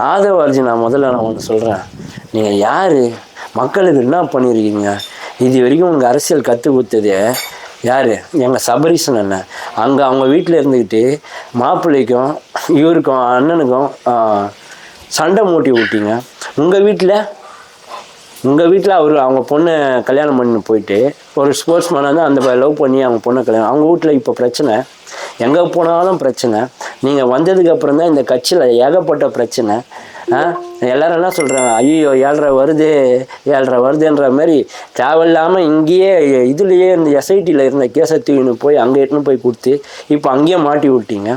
ஆதவ அர்ஜுனா, முதல்ல நான் ஒன்று சொல்கிறேன். நீங்கள் யார், மக்களுக்கு என்ன பண்ணியிருக்கீங்க? இது வரைக்கும் உங்கள் அரசியல் கற்றுக் கொடுத்ததே யார்? எங்கள் சபரீசன் அண்ணன். அங்கே அவங்க வீட்டில் இருந்துக்கிட்டு மாப்பிள்ளைக்கும் இவருக்கும் அண்ணனுக்கும் சண்டை மூட்டி விட்டீங்க. உங்கள் வீட்டில் அவங்க பொண்ணை கல்யாணம் பண்ணி போயிட்டு ஒரு ஸ்போர்ட்ஸ் மேனாக தான் அந்த லவ் பண்ணி அவங்க பொண்ணை கல்யாணம். அவங்க வீட்டில் இப்போ பிரச்சனை, எங்கே போனாலும் பிரச்சனை. நீங்கள் வந்ததுக்கப்புறம் தான் இந்த கட்சியில் ஏகப்பட்ட பிரச்சனை. எல்லாரும் என்ன சொல்கிறாங்க, ஐயோ 7:30 வருதுன்ற மாதிரி தேவையில்லாமல் இங்கேயே இதுலேயே இந்த எஸ்ஐடியில் இருந்த கேஸை தூக்கின்னு போய் அங்கே எட்டுன்னு போய் கொடுத்து இப்போ அங்கேயே மாட்டி விட்டீங்க.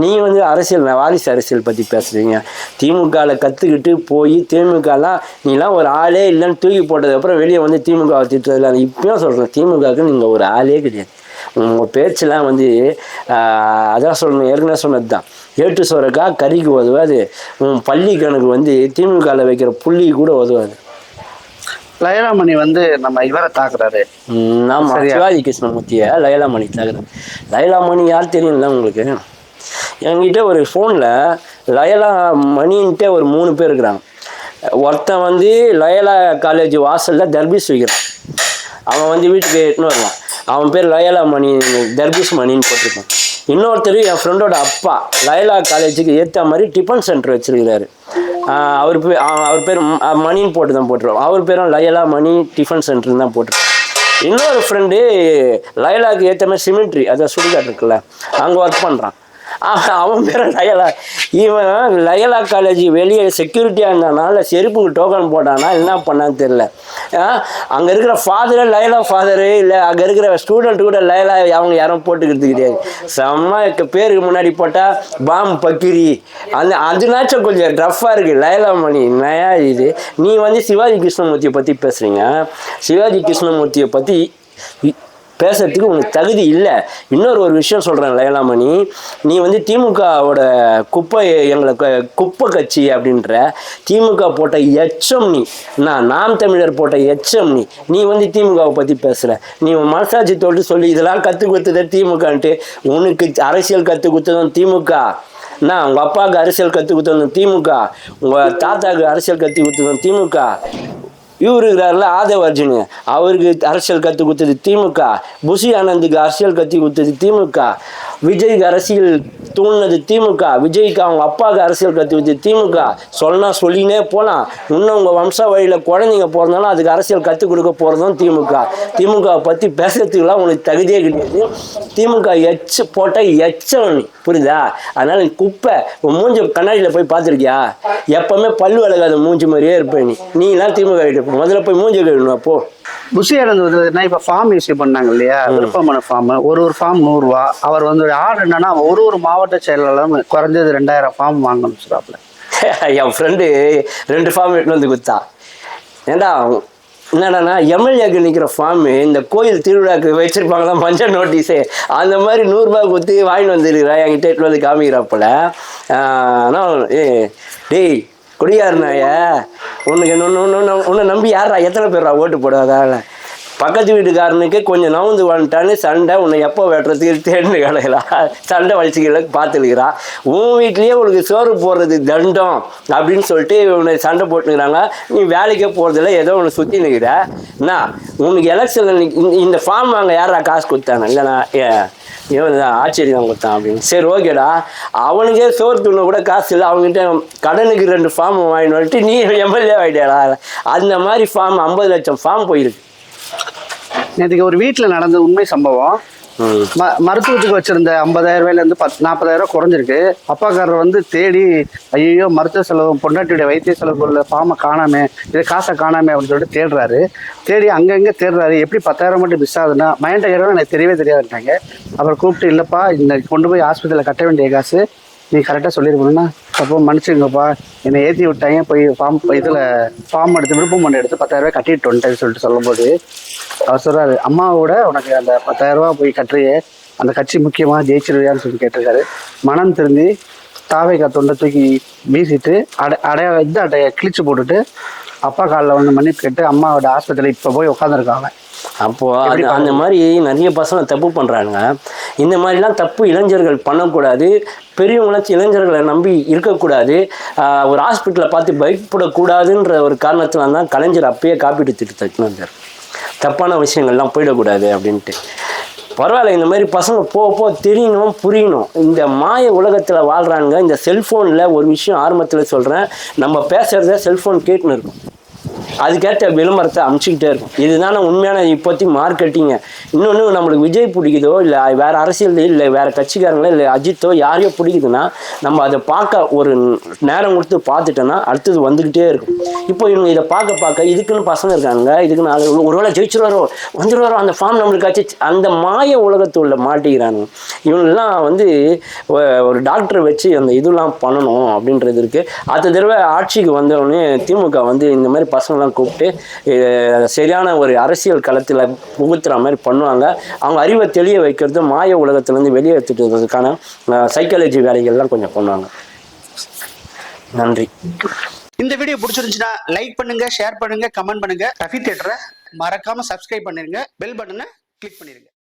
நீங்கள் அரசியல் வாரிசு அரசியல் பற்றி பேசுகிறீங்க. திமுகவில் கற்றுக்கிட்டு போய் திமுகலாம் நீலாம் ஒரு ஆளே இல்லைன்னு தூக்கி போட்டதுக்கப்புறம் வெளியே வந்து திமுகவை திட்டுறதுல இப்பயும் சொல்கிறேன், திமுகவுக்கு நீங்கள் ஒரு ஆளே கிடையாது. உங்கள் பேச்செல்லாம் அதான் சொல்லணும், ஏற்கனவே சொன்னது தான். ஏட்டு சோறக்கா கறிக்கு உதவாது, உன் பள்ளி கணக்கு திமுகவில் வைக்கிற புள்ளி கூட உதவாது. லயலாமணி நம்ம இவரை தாக்குறாரு. ஆமாம், சிவாஜி கிருஷ்ணமூர்த்தியை லயலாமணி தாக்குறாரு. லயலாமணி யார் தெரியும்ல உங்களுக்கு? என்கிட்ட ஒரு ஃபோனில் லயலா மணின்ட்டு ஒரு 3 பேர் இருக்கிறாங்க. ஒருத்தன் லயலா காலேஜ் வாசலில் தர்பீஸ் வைக்கிறான். அவன் வீட்டுக்கு எட்டுன்னு வருவான். அவன் பேர் லயலா மணி, தர்பீஸ் மணின்னு போட்டிருக்கான். இன்னொருத்தர் என் ஃப்ரெண்டோட அப்பா லயலா காலேஜுக்கு ஏற்ற மாதிரி டிஃபன் சென்டர் வச்சுருக்கிறாரு. அவர் பேர் மணின்னு போட்டு தான் போட்டுருவோம். அவர் பேரும் லயலா மணி டிஃபன் சென்டர்னு தான் போட்டிருக்கோம். இன்னொரு ஃப்ரெண்டு லயலாவுக்கு ஏற்ற மாதிரி சிமெண்ட்ரி, அதான் சுடுகாடு இருக்குல்ல, அங்கே ஒர்க் பண்ணுறான். அவன் பேர் லயலா. இவன் லயலா காலேஜ் வெளியே செக்யூரிட்டியாக இருந்தானா செருப்புக்கு டோக்கன் போட்டானா என்ன பண்ணான்னு தெரில. அங்கே இருக்கிற ஃபாதரே லயலா ஃபாதரு இல்லை, அங்கே இருக்கிற ஸ்டூடெண்ட் கூட லயலா அவங்க யாரும் போட்டுக்கிறது கிடையாது. செம்ம பேருக்கு முன்னாடி போட்டால் பாம் பக்கிரி அதுனாச்சும் கொஞ்சம் டஃப்பாக இருக்குது. லயலா மணி நயா இது. நீ சிவாஜி கிருஷ்ணமூர்த்தியை பற்றி பேசுகிறீங்க. சிவாஜி கிருஷ்ணமூர்த்தியை பற்றி பேசுறதுக்கு உனக்கு தகுதி இல்லை. இன்னொரு விஷயம் சொல்கிறேன் லயலாமணி, நீ திமுகவோட எங்களை குப்பை கட்சி அப்படின்ற திமுக போட்ட எச்சம் நீ. நாம் தமிழர் போட்ட எச்சம் நீ திமுகவை பற்றி பேசுகிற. நீ மனசாட்சி தொட்டு சொல்லி இதெல்லாம் கற்றுக் கொடுத்தது திமுகன்ட்டு. உனக்கு அரசியல் கற்றுக் கொடுத்ததும் திமுக, உங்கள் அப்பாவுக்கு அரசியல் கற்றுக் கொடுத்ததும் திமுக, உங்கள் தாத்தாவுக்கு அரசியல் கற்றுக் கொடுத்ததும் திமுக. இவர் இருக்கிறார்ல ஆதவ அர்ஜுனு, அவருக்கு அரசியல் கற்றுக் கொடுத்தது திமுக. புஷி ஆனந்துக்கு அரசியல் கற்றுக் கொடுத்தது திமுக. விஜய்க்கு அரசியல் தூண்டினது திமுக. விஜய்க்கு அவங்க அப்பாவுக்கு அரசியல் கற்றுக் கொடுத்தது திமுக. சொல்லினே போகலாம். இன்னும் உங்கள் வம்ச வழியில் குழந்தைங்க போகிறதுனால அதுக்கு அரசியல் கற்றுக் கொடுக்க போகிறதும் திமுக. திமுகவை பற்றி பேசுறதுக்குலாம் உனக்கு தகுதியே கிடையாது. திமுக போட்ட எச்சம் புரியுதா? அதனால் நீ குப்பை. மூஞ்சி கண்ணாடியில் போய் பார்த்துருக்கியா? எப்பவுமே பல்லு விளக்காத மூஞ்சி மாதிரியே இருப்பேன் நீலாம் திமுக முதல்ல போய் மூஞ்சி கழுவணும். அப்போ புஷி ஆனந்த் இப்போ ஃபார்ம் இஷ்யூ பண்ணாங்க இல்லையா, விருப்பமான ஃபார்ம். ஒரு ஃபார்ம் 100 ரூபா. அவர் ஆர்டர் என்னன்னா ஒரு மாவட்ட செயலாளரும் குறைஞ்சது 2000 ஃபார்ம் வாங்கணும் சொல்றாப்புல. என் ஃப்ரெண்டு 2 ஃபார்ம் எடுத்து கொடுத்தா. ஏண்டா என்னடாண்ணா, எம்எல்ஏக்கு நிற்கிற ஃபார்மு இந்த கோயில் திருவிழாக்கு வச்சிருப்பாங்களா மஞ்சள் நோட்டீஸு, அந்த மாதிரி 100 ரூபா கொடுத்து வாங்கிட்டு வந்துருக்கிறா. என்கிட்ட எடுத்து காமிக்கிறாப்புல. ஆனால் டேய் குடியாருனாய உனக்கு உன்னை நம்பி யாரா எத்தனை பேர்ரா ஓட்டு போடாதால? பக்கத்து வீட்டுக்காரனுக்கு கொஞ்சம் நவுந்து வந்துட்டான்னு சண்டை. உன்னை எப்போ வெட்டுறதுக்கு தேர்ந்து கிடைக்கலாம், சண்டை வலிச்சுக்கிறதுக்கு பார்த்துருக்கிறா. உன் வீட்லேயே உனக்கு சோறு போடுறது தண்டம் அப்படின்னு சொல்லிட்டு உன்னை சண்டை போட்டுக்கிறாங்க. நீ வேலைக்கே போகிறதில்ல, ஏதோ உன்னை சுற்றி நிற்கிற. என்ன உனக்கு எலெக்ஷனில் இந்த ஃபார்ம் வாங்க யாரா காசு கொடுத்தாங்க? இல்லைண்ணா இவன் ஆச்சரியம் தான் கொடுத்தான் அப்படின்னு. சரி ஓகேடா, அவனுக்கே சோறு துண்ண கூட காசு இல்லை, அவங்ககிட்ட கடனுக்கு 2 ஃபார்ம் வாங்கிட்டு வந்துட்டு நீ எம்எல்ஏ ஆகிட்டேடா. அந்த மாதிரி ஃபார்ம் 50 லட்சம் ஃபார்ம் போயிருக்கு. நேற்றுக்கு ஒரு வீட்டில் நடந்த உண்மை சம்பவம். மருத்துவத்துக்கு வச்சிருந்த 50,000 ரூபாயிலேருந்து 40,000 குறைஞ்சிருக்கு. அப்பாக்காரர் தேடி ஐயோ மருத்துவ செலவு பொண்டாட்டியுடைய வைத்திய செலவு ஃபார்மை காணாமே, இது காசை காணாமே அப்படின்னு சொல்லிட்டு தேடுறாரு. தேடி அங்கங்கே தேடுறாரு. எப்படி 10,000 மட்டும் மிஸ் ஆகுதுன்னா மைண்ட் ஆகிறவங்க எனக்கு தெரியவே தெரியாதுட்டாங்க. அப்புறம் கூப்பிட்டு இல்லைப்பா இந்த கொண்டு போய் ஹாஸ்பிட்டலில் கட்ட வேண்டிய காசு நீ கரெக்டாக சொல்லியிருக்கணும்னா அப்போ மன்னிச்சுங்கப்பா என்னை ஏற்றி விட்டாங்க, போய் ஃபார்ம் எடுத்து விருப்பம் பண்ணி எடுத்து 10,000 ரூபாய் கட்டிட்டு வந்துட்டேன்னு சொல்லிட்டு சொல்லும்போது அவர் சொல்கிறாரு, அம்மாவோட உனக்கு அந்த 10,000 ரூபா போய் கட்டுறியே அந்த கட்சி முக்கியமாக ஜெயிச்சிருவியான்னு சொல்லி கேட்டிருக்காரு. மனம் திருந்தி தாவைக்கா தொண்டை தூக்கி வீசிட்டு அடையை கிழிச்சு போட்டுட்டு அப்பா காலில் வந்து மன்னிப்பு கேட்டு அம்மாவோட ஆஸ்பத்திரியில் இப்போ போய் உட்காந்துருக்காங்க. அப்போது அந்த மாதிரி நிறைய பசங்க தப்பு பண்ணுறாங்க. இந்த மாதிரிலாம் தப்பு இளைஞர்கள் பண்ணக்கூடாது. பெரியவங்களாச்சும் இளைஞர்களை நம்பி இருக்கக்கூடாது. ஒரு ஹாஸ்பிட்டலை பார்த்து பயப்படக்கூடாதுன்ற ஒரு காரணத்தில் தான் கலைஞர் அப்பயே காப்பீட்டு திட்டத்தை வந்தார். தப்பான விஷயங்கள்லாம் போயிடக்கூடாது அப்படின்ட்டு. பரவாயில்ல, இந்த மாதிரி பசங்க போக தெரியணும், புரியணும். இந்த மாய உலகத்தில் வாழ்கிறாங்க. இந்த செல்ஃபோனில் ஒரு விஷயம் ஆரம்பத்தில் சொல்கிறேன், நம்ம பேசுகிறத செல்ஃபோன் கேட்டுன்னு இருக்கும், அதுக்கேற்ற விளம்பரத்தை அமுச்சிக்கிட்டே இருக்கும். இதுதானே உண்மையான இப்போத்தி மார்க்கெட்டிங்க. இன்னொன்று, நம்மளுக்கு விஜய் பிடிக்குதோ இல்லை வேறு அரசியல் இல்லை வேறு கட்சிக்காரங்களோ இல்லை அஜித்தோ யாரையோ பிடிக்குதுன்னா நம்ம அதை பார்க்க ஒரு நேரம் கொடுத்து பார்த்துட்டோன்னா அடுத்தது வந்துக்கிட்டே இருக்கும். இப்போ இவங்க இதை பார்க்க இதுக்குன்னு பசங்க இருக்காங்க, இதுக்குன்னு ஒருவேளை ஜெயிச்சுருவாரோ வந்துடுவாரோ, அந்த ஃபார்ம் நம்மளுக்கு ஆச்சு, அந்த மாய உலகத்துள்ள மாட்டிக்கிறானுங்க. இவங்கெல்லாம் வந்து ஒரு டாக்டரை வச்சு அந்த இதெல்லாம் பண்ணணும் அப்படின்றது இருக்குது. அடுத்த தடவை ஆட்சிக்கு வந்தவொடனே திமுக வந்து இந்த மாதிரி பசங்களாம் கூப்பிட்டு சரியான ஒரு அரசியல் களத்தில் புகுத்துற மாதிரி பண்ணுவாங்க. அவங்க அறிவை தெளிய வைக்கிறது, மாய உலகத்திலேருந்து வெளியே எடுத்துக்கிறதுக்கான சைக்காலஜி வேலைகள்லாம் கொஞ்சம் பண்ணுவாங்க. நன்றி. இந்த வீடியோ பிடிச்சிருந்துச்சுன்னா லைக் பண்ணுங்க, ஷேர் பண்ணுங்க, கமெண்ட் பண்ணுங்க. ரஃபி தியேட்டரை மறக்காம சப்ஸ்கிரைப் பண்ணிருங்க, பெல் பட்டனை கிளிக் பண்ணிருங்க.